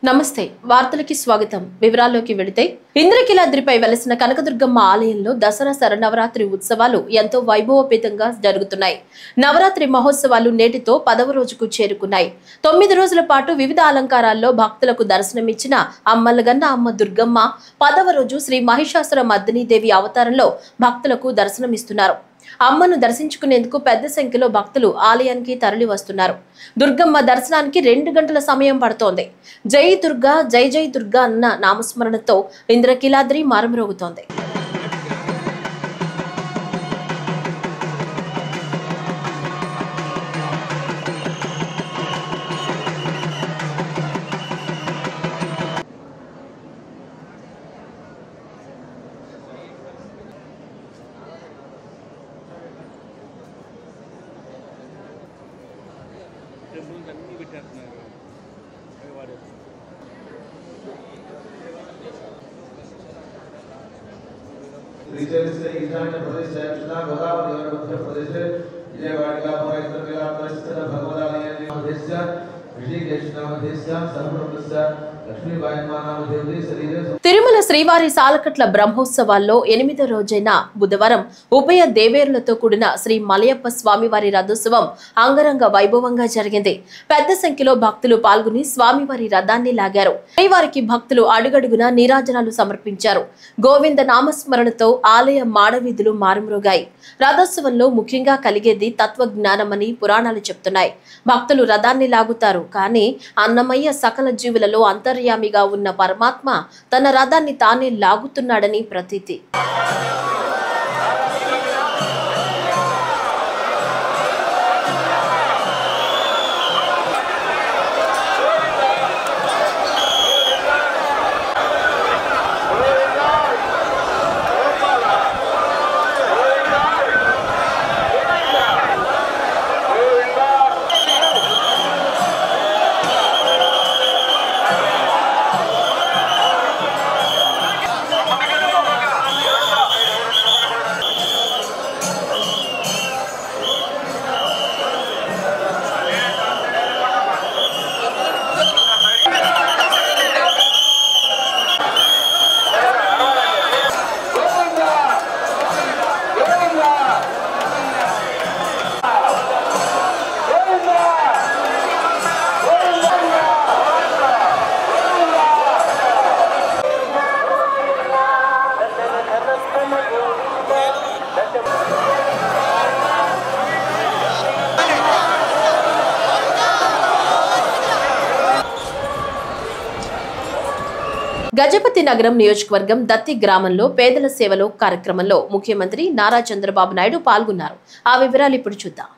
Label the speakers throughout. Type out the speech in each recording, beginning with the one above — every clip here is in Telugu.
Speaker 1: నమస్తే వార్తలకి స్వాగతం వివరాల్లోకి వెళితే ఇంద్రకీలాద్రిపై వెలసిన కనకదుర్గమ్మ ఆలయంలో దసరా శరన్నవరాత్రి ఉత్సవాలు ఎంతో వైభవోపేతంగా జరుగుతున్నాయి. నవరాత్రి మహోత్సవాలు నేటితో 10వ రోజుకు చేరుకున్నాయి. 9 రోజుల పాటు వివిధ అలంకారాల్లో భక్తులకు దర్శనమిచ్చిన అమ్మలగన్న అమ్మ దుర్గమ్మ 10వ రోజు శ్రీ మహిషాసుర మర్దినీ దేవి అవతారంలో భక్తులకు దర్శనమిస్తున్నారు. అమ్మను దర్శించుకునేందుకు పెద్ద సంఖ్యలో భక్తులు ఆలయానికి తరలి వస్తున్నారు. దుర్గమ్మ దర్శనానికి 2 గంటల సమయం పడుతోంది. జై దుర్గా జై జై దుర్గా అన్న నామస్మరణతో ఇంద్రకీలాద్రి మారుమ్రోగుతోంది. తిరుమల శ్రీవారి సాలకట్ల బ్రహ్మోత్సవాల్లో 8వ రోజైన బుధవారం ఉభయ దేవేరులతో కూడిన శ్రీ మలయప్ప స్వామివారి రథోత్సవం అంగరంగ వైభవంగా జరిగింది. పెద్ద సంఖ్యలో భక్తులు పాల్గొని స్వామివారి రథాన్ని లాగారు. శ్రీవారికి భక్తులు అడుగడుగునా నీరాజనాలు సమర్పించారు. గోవింద నామస్మరణతో ఆలయ మాడవీధులు మారుమ్రోగాయి. రథోత్సవంలో ముఖ్యంగా కలిగేది తత్వజ్ఞానమని పురాణాలు చెప్తున్నాయి. భక్తులు రథాన్ని లాగుతారు, కానీ అన్నమయ్య సకల జీవులలో అంతర్యామిగా ఉన్న పరమాత్మ తన రథాన్ని తానే లాగుతున్నాడని ప్రతీతి. గజపతి నగరం నియోజకవర్గం దత్తి గ్రామంలో పేదల సేవలో కార్యక్రమంలో ముఖ్యమంత్రి నారా చంద్రబాబు నాయుడు పాల్గొన్నారు. ఆ వివరాలు ఇప్పుడు చూద్దాం.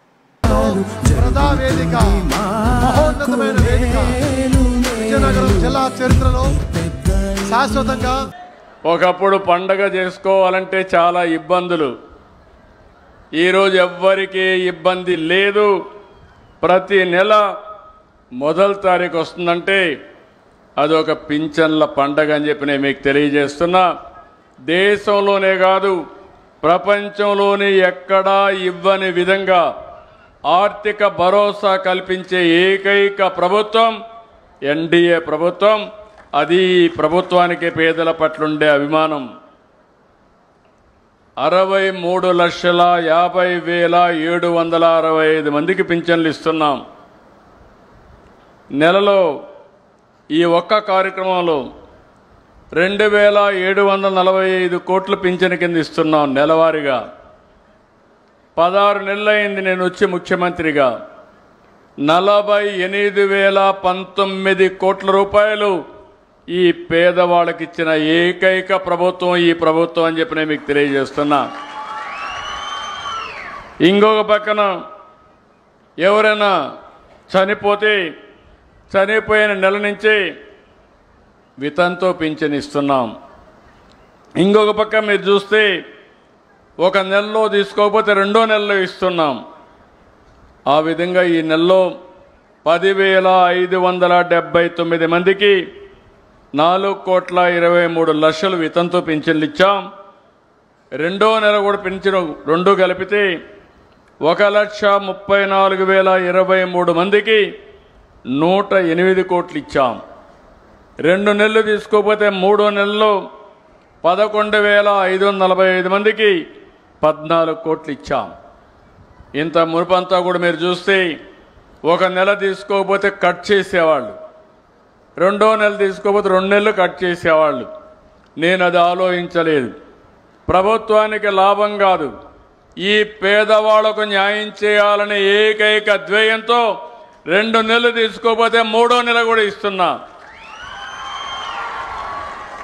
Speaker 2: ఒకప్పుడు పండగ చేసుకోవాలంటే చాలా ఇబ్బందులు. ఈరోజు ఎవ్వరికీ ఇబ్బంది లేదు. ప్రతి నెల మొదటి తారీఖు వస్తుందంటే అదొక పింఛన్ల పండగ అని చెప్పి నేను మీకు తెలియజేస్తున్నా. దేశంలోనే కాదు, ప్రపంచంలోనే ఎక్కడా ఇవ్వని విధంగా ఆర్థిక భరోసా కల్పించే ఏకైక ప్రభుత్వం ఎన్డీఏ ప్రభుత్వం. అది ప్రభుత్వానికి పేదల పట్ల ఉండే అభిమానం. 63,50,765 మందికి పింఛన్లు ఇస్తున్నాం. నెలలో ఈ ఒక్క కార్యక్రమంలో 2,745 కోట్ల పింఛన్ కింద ఇస్తున్నాం నెలవారీగా. 16 నెలలైంది నేను వచ్చి ముఖ్యమంత్రిగా. 48,019 కోట్ల రూపాయలు ఈ పేదవాళ్ళకి ఇచ్చిన ఏకైక ప్రభుత్వం ఈ ప్రభుత్వం అని చెప్పి నేను మీకు తెలియజేస్తున్నా. ఇంకొక పక్కన ఎవరైనా చనిపోతే చనిపోయిన నెల నుంచి వితంతో పింఛన్ ఇస్తున్నాం. ఇంకొక పక్క మీరు చూస్తే ఒక నెలలో తీసుకోకపోతే 2వ నెలలో ఇస్తున్నాం. ఆ విధంగా ఈ నెలలో 10,579 మందికి 4,23,00,000 వితంతో పింఛన్లు ఇచ్చాం. 2వ నెల కూడా పింఛను 2 కలిపితే 1,34,023 మందికి 108 కోట్లు ఇచ్చాం. 2 నెలలు తీసుకోకపోతే 3 నెలల్లో 11,545 మందికి 14 కోట్లు ఇచ్చాం. ఇంత మునుపంతా కూడా మీరు చూస్తే 1 నెల తీసుకోకపోతే కట్ చేసేవాళ్ళు, 2వ నెల తీసుకోకపోతే 2 నెలలు కట్ చేసేవాళ్ళు. నేను అది ఆలోచించలేదు. ప్రభుత్వానికి లాభం కాదు, ఈ పేదవాళ్లకు న్యాయం చేయాలనే ఏకైక ధ్యేయంతో 2 నెలలు తీసుకోకపోతే 3వ నెల కూడా ఇస్తున్నా.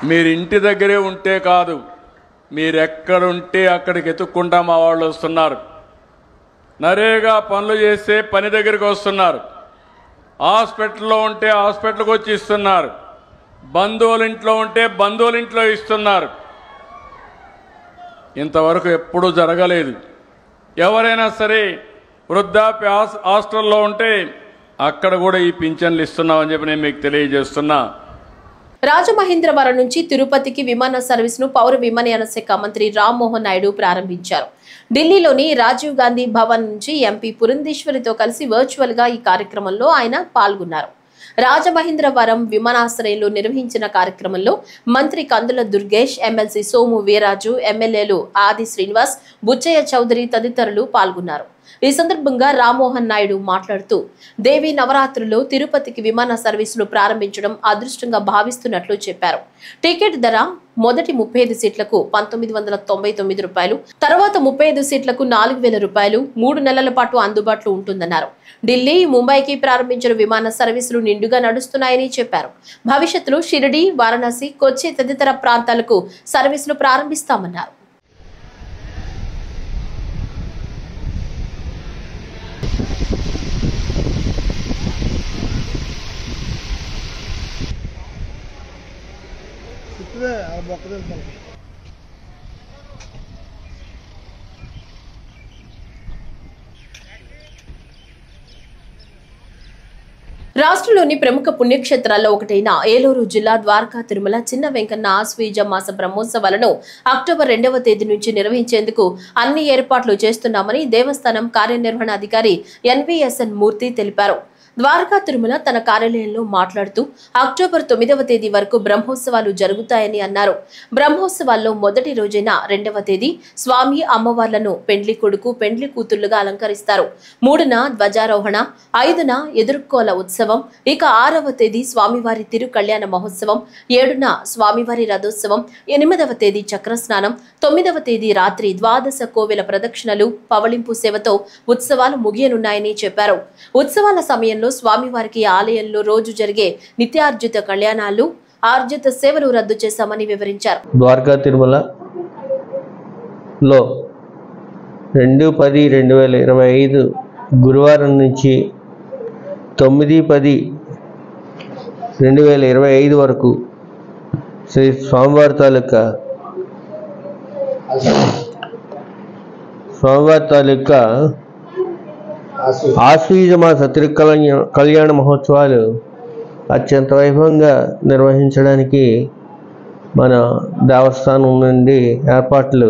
Speaker 2: మీరు ఇంటి దగ్గరే ఉంటే కాదు, మీరు ఎక్కడుంటే అక్కడికి ఎత్తుక్కుంటా మా వాళ్ళు వస్తున్నారు. నరేగా పనులు చేస్తే పని దగ్గరికి వస్తున్నారు, హాస్పిటల్లో ఉంటే హాస్పిటల్కి వచ్చి ఇస్తున్నారు, బంధువుల ఇంట్లో ఉంటే బంధువుల ఇంట్లో ఇస్తున్నారు. ఇంతవరకు ఎప్పుడూ జరగలేదు. ఎవరైనా సరే వృద్ధాప్య హాస్టల్లో ఉంటే అక్కడ కూడా ఈ పింఛన్లు ఇస్తున్నామని చెప్పి నేను మీకు తెలియజేస్తున్నా.
Speaker 1: రాజమహేంద్రవరం నుంచి తిరుపతికి విమాన సర్వీసును పౌర విమానయాన శాఖ మంత్రి రామ్మోహన్ నాయుడు ప్రారంభించారు. ఢిల్లీలోని రాజీవ్ గాంధీ భవన్ నుంచి ఎంపీ పురంధేశ్వరితో కలిసి వర్చువల్ గా ఈ కార్యక్రమంలో ఆయన పాల్గొన్నారు. రాజమహేంద్రవరం విమానాశ్రయంలో నిర్వహించిన కార్యక్రమంలో మంత్రి కందుల దుర్గేష్, ఎమ్మెల్సీ సోము వీరాజు, ఎమ్మెల్యేలు ఆది శ్రీనివాస్, బుచ్చయ్య చౌదరి తదితరులు పాల్గొన్నారు. ఈ సందర్భంగా రామ్మోహన్ నాయుడు మాట్లాడుతూ దేవీ నవరాత్రుల్లో తిరుపతికి విమాన సర్వీసులు ప్రారంభించడం అదృష్టంగా భావిస్తున్నట్లు చెప్పారు. టికెట్ ధర మొదటి 35 సీట్లకు 1999 రూపాయలు, తర్వాత 35 సీట్లకు 4,000 రూపాయలు 3 నెలల పాటు అందుబాటులో ఉంటుందన్నారు. ఢిల్లీ, ముంబైకి ప్రారంభించిన విమాన సర్వీసులు నిండుగా నడుస్తున్నాయని చెప్పారు. భవిష్యత్తులో షిరిడి, వారణాసి, కొచ్చి తదితర ప్రాంతాలకు సర్వీసులు ప్రారంభిస్తామన్నారు. రాష్ట్రంలోని ప్రముఖ పుణ్యక్షేత్రాల్లో ఒకటైన ఏలూరు జిల్లా ద్వారకా తిరుమల చిన్న వెంకన్న ఆశ్వీజ మాస బ్రహ్మోత్సవాలను అక్టోబర్ 2వ తేదీ నుంచి నిర్వహించేందుకు అన్ని ఏర్పాట్లు చేస్తున్నామని దేవస్థానం కార్యనిర్వహణాధికారి ఎన్వీఎస్ఎన్ మూర్తి తెలిపారు. ద్వారకా తిరుమల తన కార్యాలయంలో మాట్లాడుతూ అక్టోబర్ 9వ తేదీ వరకు బ్రహ్మోత్సవాలు జరుగుతాయని అన్నారు. బ్రహ్మోత్సవాల్లో మొదటి రోజైన 2వ తేదీ స్వామి అమ్మవార్లను పెండ్లి కొడుకు, పెండ్లి కూతుళ్లుగా అలంకరిస్తారు. 3న ధ్వజారోహణ, 5న ఎదుర్కోల ఉత్సవం, ఇక 6వ తేదీ స్వామివారి తిరు కళ్యాణ మహోత్సవం, 7న స్వామివారి రథోత్సవం, 8వ తేదీ చక్రస్నానం, 9వ తేదీ రాత్రి ద్వాదశ కోవెల ప్రదక్షిణలు, పవళింపు సేవతో ఉత్సవాలు ముగియనున్నాయని చెప్పారు. ఉత్సవాల సమయంలో స్వామివారికి ఆలయంలో రోజు జరిగే నిత్యార్జిత కళ్యాణాలు, ఆర్జిత సేవలు రద్దు చేశామని వివరించారు.
Speaker 3: ద్వారకా తిరుమలలో 2/10/2025 గురువారం నుంచి 9/10/2025 వరకు శ్రీ స్వామివారి తాలూకా ఆశ్వీజ మాస కళ్యాణ మహోత్సవాలు అత్యంత వైభవంగా నిర్వహించడానికి మన దేవస్థానం నుండి ఏర్పాట్లు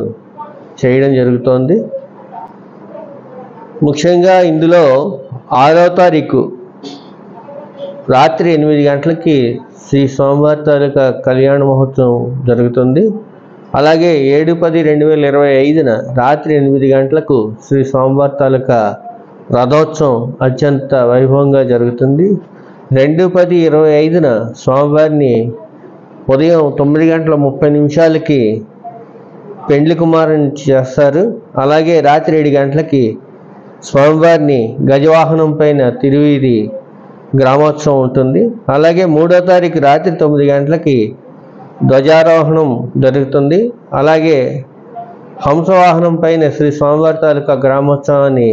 Speaker 3: చేయడం జరుగుతోంది. ముఖ్యంగా ఇందులో 6వ తారీఖు రాత్రి 8 గంటలకి శ్రీ స్వామివారి తాలూకా కళ్యాణ మహోత్సవం జరుగుతుంది. అలాగే 7/10/2025 రాత్రి 8 గంటలకు శ్రీ స్వామివారి తాలూకా రథోత్సవం అత్యంత వైభవంగా జరుగుతుంది. 2/10/25 స్వామివారిని ఉదయం 9:30 పెండ్లి కుమారుని చేస్తారు. అలాగే రాత్రి 7 గంటలకి స్వామివారిని గజవాహనం పైన తిరువీధి గ్రామోత్సవం ఉంటుంది. అలాగే 3వ తారీఖు రాత్రి 9 గంటలకి ధ్వజారోహణం జరుగుతుంది. అలాగే హంసవాహనం పైన శ్రీ స్వామివారి తాలూకా గ్రామోత్సవాన్ని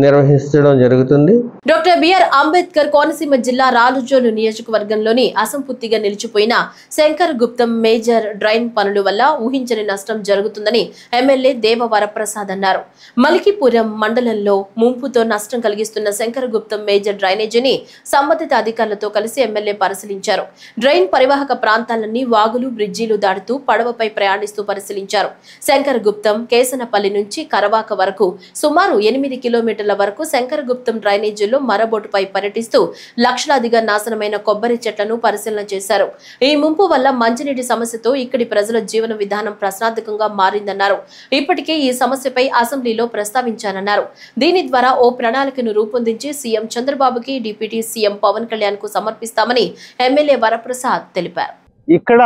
Speaker 3: నిర్వహించడం జరుగుతుంది.
Speaker 1: డాక్టర్ బిఆర్ అంబేద్కర్ కోనసీమ జిల్లా రాలుజోలు నియోజకవర్గంలోని అసంపూర్తిగా నిలిచిపోయిన శంకర్ గుప్తం మేజర్ డ్రైన్ పనుల వల్ల ఊహించని నష్టం జరుగుతుందని ఎమ్మెల్యే దేవ వరప్రసాద్ అన్నారు. మలికిపురం మండలంలో ముంపుతో నష్టం కలిగిస్తున్న శంకర్ గుప్తం మేజర్ డ్రైనేజీని సంబంధిత అధికారులతో కలిసి ఎమ్మెల్యే పరిశీలించారు. డ్రైన్ పరివాహక ప్రాంతాలన్నీ వాగులు, బ్రిడ్జీలు దాటుతూ పడవపై ప్రయాణిస్తూ పరిశీలించారు. శంకర్ గుప్తం కేసనపల్లి నుంచి కరవాక వరకు సుమారు 8 కిలోమీటర్ల కిలోమీటర్ల వరకు శంకరగుప్తం డ్రైనేజీల్లో మరబోటుపై పర్యటిస్తూ లక్షలాదిగా నాశనమైన కొబ్బరి చెట్లను పరిశీలన చేశారు. ఈ ముంపు వల్ల మంచినీటి సమస్యతో ఇక్కడి ప్రజల జీవన విధానం ప్రశ్నార్థకంగా మారిందన్నారు. ఇప్పటికే ఈ సమస్యపై అసెంబ్లీలో ప్రస్తావించానన్నారు. దీని ద్వారా ఓ ప్రణాళికను రూపొందించి సీఎం చంద్రబాబుకి, డిప్యూటీ సీఎం పవన్ కళ్యాణ్ కు సమర్పిస్తామని ఎమ్మెల్యే వరప్రసాద్ తెలిపారు.
Speaker 4: ఇక్కడ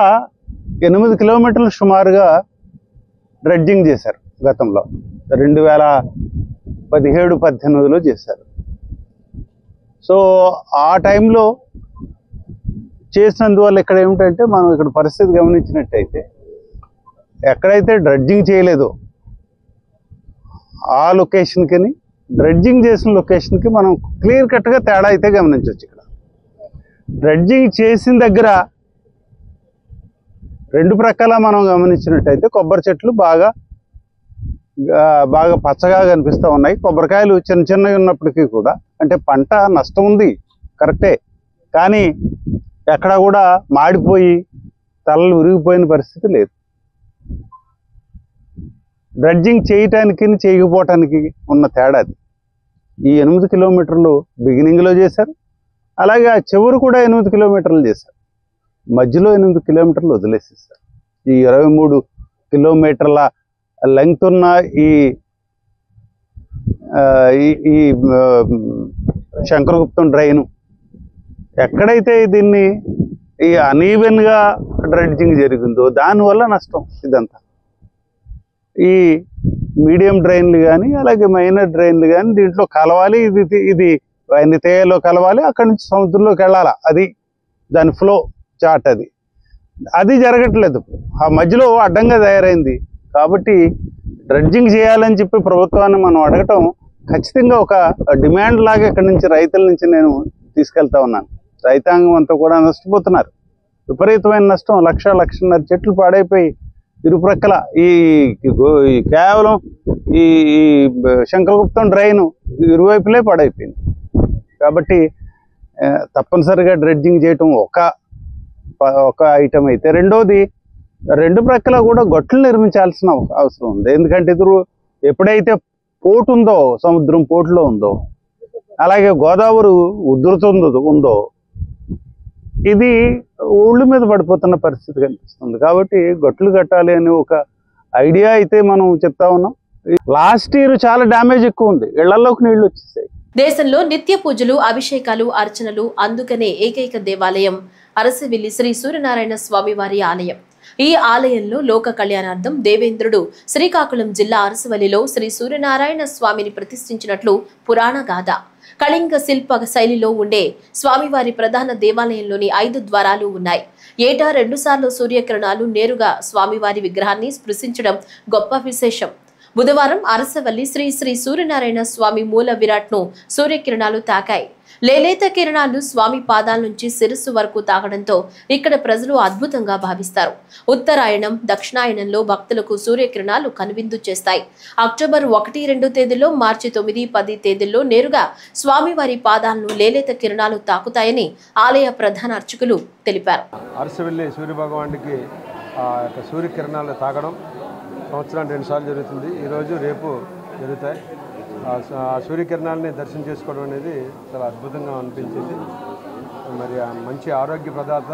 Speaker 4: 8 కిలోమీటర్లు సుమారుగా డ్రెడ్జింగ్ చేశారు. గతంలో 2017-18లో చేశారు. సో ఆ టైంలో చేసినందువల్ల ఇక్కడ ఏమిటంటే మనం ఇక్కడ పరిస్థితి గమనించినట్టయితే ఎక్కడైతే డ్రెడ్జింగ్ చేయలేదో ఆ లొకేషన్కి డ్రెడ్జింగ్ చేసిన లొకేషన్కి మనం క్లియర్ కట్గా తేడా అయితే గమనించవచ్చు. ఇక్కడ డ్రెడ్జింగ్ చేసిన దగ్గర రెండు ప్రకాల మనం గమనించినట్టయితే కొబ్బరి చెట్లు బాగా పచ్చగా కనిపిస్తూ ఉన్నాయి. కొబ్బరికాయలు చిన్న చిన్నవి ఉన్నప్పటికీ కూడా అంటే పంట నష్టం ఉంది కరెక్టే, కానీ ఎక్కడ కూడా మాడిపోయి తలలు విరిగిపోయిన పరిస్థితి లేదు. డ్రెడ్జింగ్ చేయటానికి చేయకపోవటానికి ఉన్న తేడాది. ఈ 8 కిలోమీటర్లు బిగినింగ్లో చేశారు, అలాగే ఆ చివరు కూడా 8 కిలోమీటర్లు చేశారు, మధ్యలో 8 కిలోమీటర్లు వదిలేసేస్తారు. ఈ 23 కిలోమీటర్ల లెంగ్త్ ఉన్న ఈ శంకరగుప్తం డ్రైను ఎక్కడైతే దీన్ని ఈ అనీవెన్గా డ్రెడ్జింగ్ జరిగిందో దానివల్ల నష్టం ఇదంతా. ఈ మీడియం డ్రైన్లు కానీ అలాగే మైనర్ డ్రైన్లు కానీ దీంట్లో కలవాలి, ఇది వైనితేయలో కలవాలి, అక్కడి నుంచి సముద్రంలోకి వెళ్ళాలా, అది దాని ఫ్లో చాట్. అది జరగట్లేదు. ఆ మధ్యలో అడ్డంగా తయారైంది. కాబట్టి డ్రెడ్జింగ్ చేయాలని చెప్పి ప్రభుత్వాన్ని మనం అడగటం ఖచ్చితంగా ఒక డిమాండ్ లాగా ఇక్కడి నుంచి రైతుల నుంచి నేను తీసుకెళ్తా ఉన్నాను. రైతాంగం అంతా కూడా నష్టపోతున్నారు. విపరీతమైన నష్టం. 1-1.5 చెట్లు పాడైపోయి ఇరుప్రక్కల కేవలం ఈ శంకరగుప్తం డ్రైన్ ఇరువైపులే పాడైపోయింది. కాబట్టి తప్పనిసరిగా డ్రెడ్జింగ్ చేయటం ఒక ఐటమ్ అయితే, రెండోది 2 ప్రక్కల కూడా గొట్లు నిర్మించాల్సిన అవసరం ఉంది. ఎందుకంటే ఎప్పుడైతే పోర్టు ఉందో, సముద్రం పోర్టులో ఉందో, అలాగే గోదావరి ఉందో ఇది ఊళ్ళ మీద పడిపోతున్న పరిస్థితి కనిపిస్తుంది. కాబట్టి గొట్లు కట్టాలి అని ఒక ఐడియా అయితే మనం చెప్తా ఉన్నాం. లాస్ట్ ఇయర్ చాలా డ్యామేజ్ ఎక్కువ ఉంది, ఇళ్లలోకి నీళ్లు వచ్చేసాయి.
Speaker 1: దేశంలో నిత్య పూజలు, అభిషేకాలు, అర్చనలు అందుకనే ఏకైక దేవాలయం అరసివిల్లి శ్రీ సూర్యనారాయణ స్వామి వారి ఆలయం. ఈ ఆలయంలో లోక కళ్యాణార్థం దేవేంద్రుడు శ్రీకాకుళం జిల్లా అరసవల్లిలో శ్రీ సూర్యనారాయణ స్వామిని ప్రతిష్ఠించినట్లు పురాణ గాథ. కళింగ శిల్ప శైలిలో ఉండే స్వామివారి ప్రధాన దేవాలయంలోని 5 ద్వారాలు ఉన్నాయి. ఏటా 2 సార్లు సూర్యకిరణాలు నేరుగా స్వామివారి విగ్రహాన్ని స్పృశించడం గొప్ప విశేషం. బుధవారం అరసవల్లి శ్రీ శ్రీ సూర్యనారాయణ స్వామి మూల విరాట్ను సూర్యకిరణాలు తాకాయి. లేలేత కిరణాలు స్వామి పాదాల నుంచి శిరస్సు వరకు తాకడంతో ఇక్కడ ప్రజలు అద్భుతంగా భావిస్తారు. ఉత్తరాయణం, దక్షిణాయనంలో భక్తులకు సూర్యకిరణాలు కనువిందు చేస్తాయి. అక్టోబర్ 1-2 తేదీల్లో, మార్చి 9-10 తేదీల్లో నేరుగా స్వామివారి పాదాలను లేలేత కిరణాలు తాకుతాయని ఆలయ ప్రధాన అర్చకులు తెలిపారు.
Speaker 5: అరసవల్లి సూర్యభగవానుడికి సూర్యకిరణాలు తాకడం సంవత్సరానికి 2 సార్లు జరుగుతుంది. ఈరోజు రేపు జరుగుతాయి. ఆ సూర్యకిరణాలని దర్శనం చేసుకోవడం అనేది చాలా అద్భుతంగా అనిపించింది. మరి మంచి ఆరోగ్య ప్రదాత,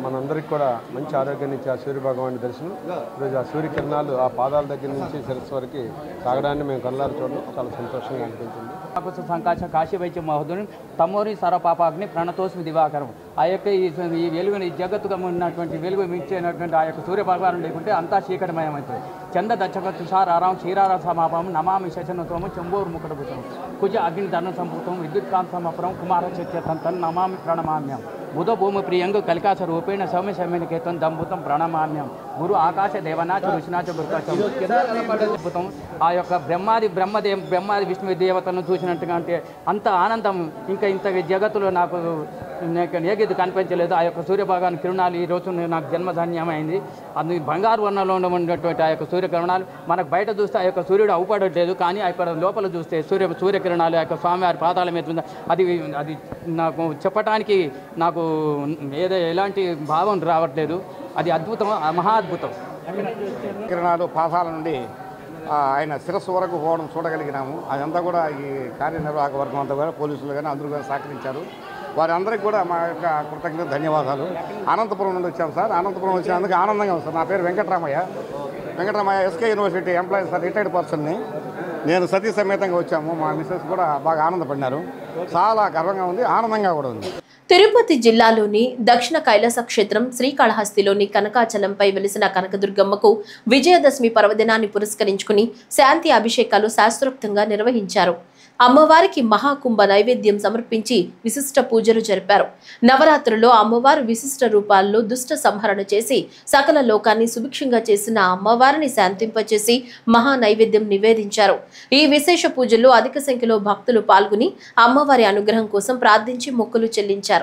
Speaker 5: మనందరికి కూడా మంచి ఆరోగ్యాన్ని ఇచ్చే ఆ సూర్యభగవాని దర్శనం. ఈరోజు ఆ సూర్యకిరణాలు ఆ పాదాల దగ్గర నుంచి శిరస్సు వరకు తాగడాన్ని మేము కళ్ళారు చూడడం చాలా సంతోషంగా అనిపించింది.
Speaker 6: సంకాశ కాశీ వైద్య మహోదయం తమోరి సర్వపాపాగ్ని ప్రణతోస్మి దివాకరం. ఆ యొక్క ఈ వెలుగుని జగత్తుగా ఉన్నటువంటి వెలుగు మించేటువంటి ఆ యొక్క సూర్య భగవాను లేకుంటే అంతా చీకటిమయమవుతుంది. చంద దచ్చక తుషారారం క్షీరార సమాపం నమామి శశనోము చెంబోరు ముఖడభుతం కుజ అగ్ని ధర్మ సంపూతం విద్యుత్ కాంతమపురం కుమార చత్యతంతన్ నమామి ప్రణమామ్యం. బుధ భూమి ప్రియంగు కలికాస రూపేణ సౌమ్య సౌమ్యని కేతం దంభుతం ప్రణమామ్యం. గురు ఆకాశ దేవనాచ ఋషినాచ గురుకాశం. ఆ యొక్క బ్రహ్మాది విష్ణు దేవతను చూసినట్టుగా అంటే అంత ఆనందం ఇంకా ఇంత జగత్తులో నాకు ఏది కనిపించలేదు. ఆ యొక్క సూర్యభగవాన్ కిరణాలు ఈ రోజు నాకు జన్మధాన్యమైంది. అది బంగారు వర్ణంలో ఉన్నటువంటి ఆ యొక్క సూర్యకిరణాలు మనకు బయట చూస్తే ఆ యొక్క సూర్యుడు అవుపడట్లేదు, కానీ అక్కడ లోపల చూస్తే సూర్యకిరణాలు ఆ యొక్క స్వామివారి పాదాల మీద ఉంది. అది నాకు చెప్పడానికి నాకు ఎలాంటి భావం రావట్లేదు. అది అద్భుతం, మహా అద్భుతం.
Speaker 7: కిరణాలు పాదాల నుండి ఆయన శిరస్సు వరకు పోవడం చూడగలిగినాము. అదంతా కూడా ఈ కార్యనిర్వాహక వర్గం అంతా కూడా పోలీసులు కానీ అందరూ కూడా సహకరించారు. వారందరికీ కూడా మా యొక్క కృతజ్ఞత ధన్యవాదాలు. అనంతపురం నుండి వచ్చాం సార్. అనంతపురం వచ్చినందుకు ఆనందంగా ఉంది సార్. నా పేరు Venkataramayya SK university employee sir, retired పర్సన్ని. నేను సతీ సమేతంగా వచ్చాము. మా మిస్సెస్ కూడా బాగా ఆనందపడినారు. చాలా గర్వంగా ఉంది, ఆనందంగా కూడా ఉంది.
Speaker 1: తిరుపతి జిల్లాలోని దక్షిణ కైలాస క్షేత్రం శ్రీకాళహస్తిలోని కనకాచలంపై వెలిసిన కనకదుర్గమ్మకు విజయదశమి పర్వదినాన్ని పురస్కరించుకుని శాంతి అభిషేకాలు శాస్త్రోక్తంగా నిర్వహించారు. అమ్మవారికి మహాకుంభ నైవేద్యం సమర్పించి విశిష్ట పూజలు జరిపారు. నవరాత్రుల్లో అమ్మవారు విశిష్ట రూపాల్లో దుష్ట సంహరణ చేసి సకల లోకాన్ని సుభిక్షంగా చేసిన అమ్మవారిని శాంతింపచేసి మహా నైవేద్యం నివేదించారు. ఈ విశేష పూజల్లో అధిక సంఖ్యలో భక్తులు పాల్గొని అమ్మవారి అనుగ్రహం కోసం ప్రార్థించి మొక్కులు చెల్లించారు.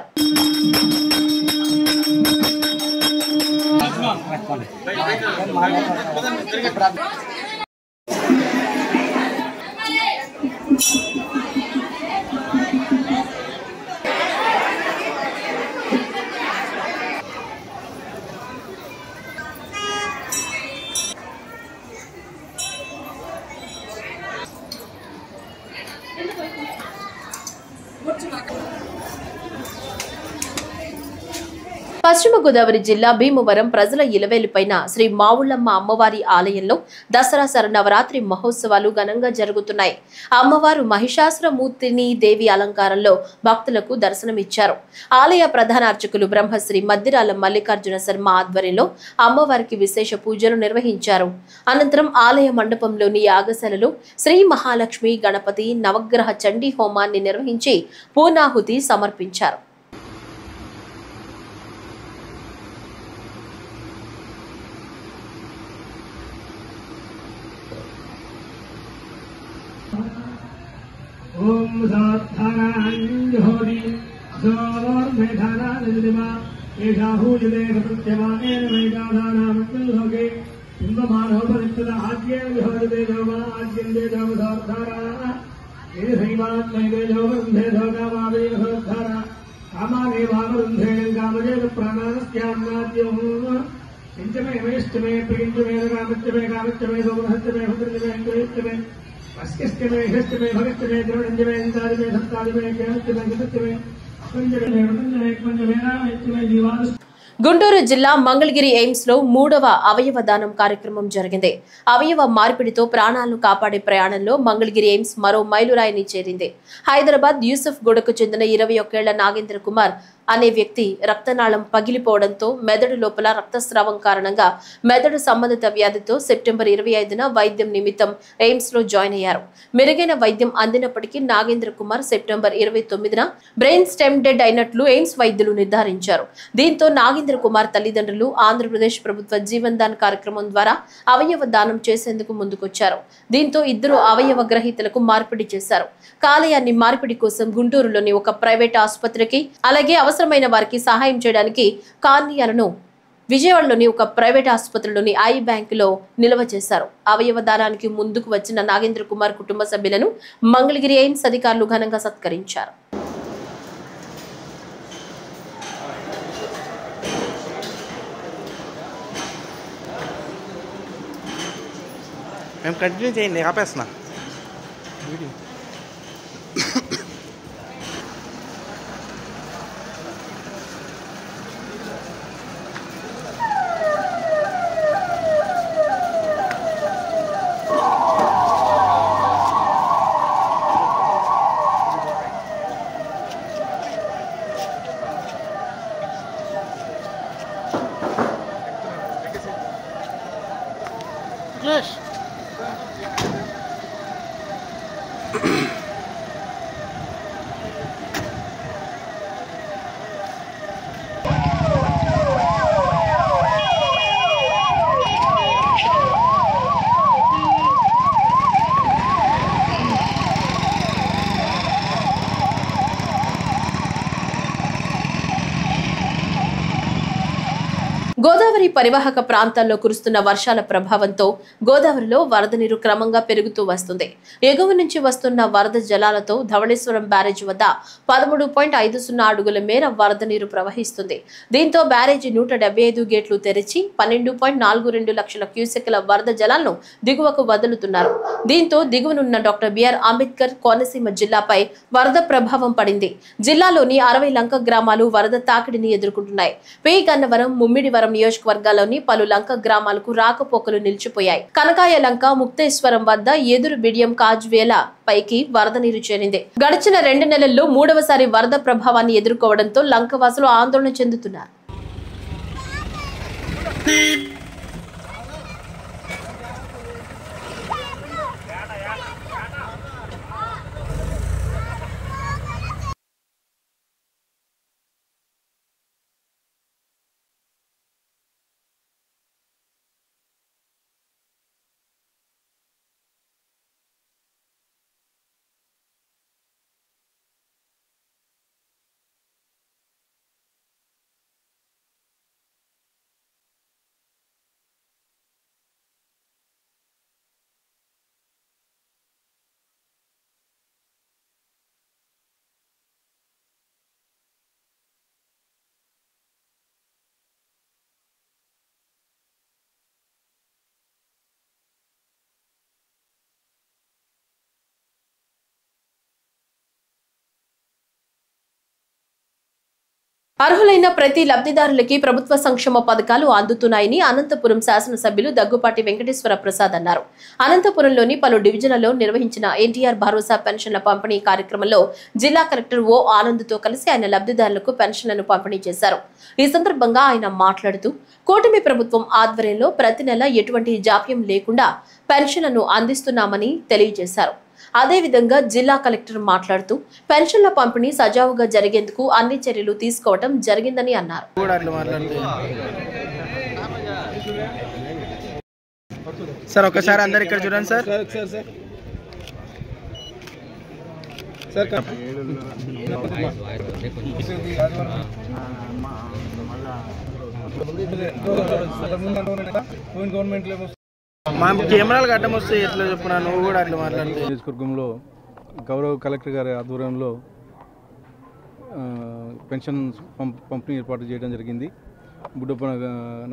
Speaker 1: పశ్చిమ గోదావరి జిల్లా భీమవరం ప్రజల ఇలవేలుపైన శ్రీ మావుళ్ళమ్మ అమ్మవారి ఆలయంలో దసరా శరన్నవరాత్రి మహోత్సవాలు ఘనంగా జరుగుతున్నాయి. అమ్మవారు మహిషాసురమూర్తిని దేవి అలంకారంలో భక్తులకు దర్శనమిచ్చారు. ఆలయ ప్రధాన అర్చకులు బ్రహ్మశ్రీ మద్దిరాల మల్లికార్జున శర్మ ఆధ్వర్యంలో అమ్మవారికి విశేష పూజలు నిర్వహించారు. అనంతరం ఆలయ మండపంలోని యాగశాలలో శ్రీ మహాలక్ష్మి గణపతి నవగ్రహ చండీ హోమాన్ని నిర్వహించి పూర్ణాహుతి సమర్పించారు.
Speaker 8: ओम साधानांजोरि सोर्मेधानानिदिमा एषाहूयते प्रत्यमानेन वैदानामत्तलोके इन्द्रमानोपरिच्छुदा आद्येन विहोरते देवा आद्यन्ते देवसाधारा ये सैवात्मैते देववृन्धे धोकामावे सोद्धारा कामाने वावृन्धे कामजेन प्राणानस्यान्नाद्यं किञ्चमे वैष्टमे प्रियञ्चमे कामच्चमे कामच्चमे सोमहच्चमे भद्रञ्चमे इन्द्रयच्चमे अस्किष्टमे हिष्टमे भगच्चमे द्रवणञ्जमे इंदादिमे सत्तादिमे केहच्चमे गितच्चमे पंचमे पंचमे पंचमे रामच्चमे जीवादु
Speaker 1: గుంటూరు జిల్లా మంగళగిరి ఎయిమ్స్ లో 3వ అవయవ దానం కార్యక్రమం జరిగింది. అవయవ మార్పిడితో ప్రాణాలను కాపాడే ప్రయాణంలో మంగళగిరి ఎయిమ్స్ మరో మైలురాయిని చేరింది. హైదరాబాద్ యూసుఫ్ గూడకు చెందిన 21 ఏళ్ల నాగేంద్ర కుమార్ అనే వ్యక్తి రక్తనాళం పగిలిపోవడంతో మెదడు లోపల రక్తస్రావం కారణంగా మెదడు సంబంధిత వ్యాధితో సెప్టెంబర్ 25న వైద్యం నిమిత్తం ఎయిమ్స్ లో జాయిన్ అయ్యారు. మెరుగైన వైద్యం అందినప్పటికీ నాగేంద్ర కుమార్ సెప్టెంబర్ 29న బ్రెయిన్ స్టెమ్ డెడ్ అయినట్లు ఎయిమ్స్ వైద్యులు నిర్ధారించారు. దీంతో నాగేంద్ర కుమార్ తల్లిదండ్రులు ఆంధ్రప్రదేశ్ ప్రభుత్వ జీవన్ దాన్ కార్యక్రమం ద్వారా అవయవ దానం చేసేందుకు ముందుకొచ్చారు. దీంతో ఇద్దరు అవయవ గ్రహీతలకు మార్పిడి చేశారు. కాలేయాన్ని మార్పిడి కోసం గుంటూరులోని ఒక ప్రైవేట్ ఆసుపత్రికి అలాగే అవసరమైన వారికి సహాయం చేయడానికి కార్నియాలను విజయవాడలోని ఒక ప్రైవేట్ ఆసుపత్రిలోని ఐ బ్యాంకులో నిల్వ చేశారు. అవయవ దానానికి ముందుకు వచ్చిన నాగేంద్ర కుమార్ కుటుంబ సభ్యులను మంగళగిరి ఎయిమ్స్ అధికారులు ఘనంగా సత్కరించారు.
Speaker 9: మేము కంటిన్యూ చేయండి, ఆపేస్తున్నా.
Speaker 1: గోదావరి పరివాహక ప్రాంతాల్లో కురుస్తున్న వర్షాల ప్రభావంతో గోదావరిలో వరద నీరు క్రమంగా పెరుగుతూ వస్తుంది. ఎగువ నుంచి వస్తున్న వరద జలాలతో ధవళేశ్వరం బ్యారేజీ వద్ద 13.50 అడుగుల మేర వరద నీరు ప్రవహిస్తుంది. దీంతో బ్యారేజీ 175 గేట్లు తెరిచి 12.42 లక్షల క్యూసెక్ల వరద జలాలను దిగువకు వదులుతున్నారు. దీంతో దిగువనున్న డాక్టర్ బిఆర్ అంబేద్కర్ కోనసీమ జిల్లాపై వరద ప్రభావం పడింది. జిల్లాలోని 60 లంక గ్రామాలు వరద తాకిడిని ఎదుర్కొంటున్నాయి. పి గన్నవరం, ముమ్మిడివరం నియోజకవర్గాల్లోని పలు లంక గ్రామాలకు రాకపోకలు నిలిచిపోయాయి. కనకాయ లంక, ముక్తేశ్వరం వద్ద ఎదురు బిడియం కాజ్వేల పైకి వరద నీరు చేరింది. గడిచిన 2 నెలల్లో 3వసారి వరద ప్రభావాన్ని ఎదుర్కోవడంతో లంకవాసులు ఆందోళన చెందుతున్నారు. అర్హులైన ప్రతి లబ్ధిదారులకి ప్రభుత్వ సంక్షేమ పథకాలు అందుతున్నాయని అనంతపురం శాసనసభ్యులు దగ్గుపాటి వెంకటేశ్వర ప్రసాద్ అన్నారు. అనంతపురంలోని పలు డివిజన్లలో నిర్వహించిన ఎన్టీఆర్ భరోసా పెన్షన్ల పంపిణీ కార్యక్రమంలో జిల్లా కలెక్టర్ ఓ ఆనంద్తో కలిసి ఆయన లబ్ధిదారులకు పెన్షన్లను పంపిణీ చేశారు. ఈ సందర్భంగా ఆయన మాట్లాడుతూ కూటమి ప్రభుత్వం ఆధ్వర్యంలో ప్రతి నెల ఎటువంటి జాప్యం లేకుండా పెన్షన్లను అందిస్తున్నామని తెలియజేశారు. అదేవిధంగా జిల్లా కలెక్టర్ మాట్లాడుతూ పెన్షన్ల పంపిణీ సజావుగా జరిగేందుకు అన్ని చర్యలు తీసుకోవడం జరిగిందని అన్నారు.
Speaker 9: సార్ ఒకసారి అందరు ఇక్కడ చూడండి సార్. మా కెమెరాలు అడ్డం వస్తే ఎట్లా చెప్పున్నా, నువ్వు కూడా అట్లా మాట్లాడుతూ.
Speaker 10: నియోజకవర్గంలో గౌరవ కలెక్టర్ గారి ఆధ్వర్యంలో పెన్షన్ పంపిణీ ఏర్పాటు చేయడం జరిగింది బుడ్డప్ప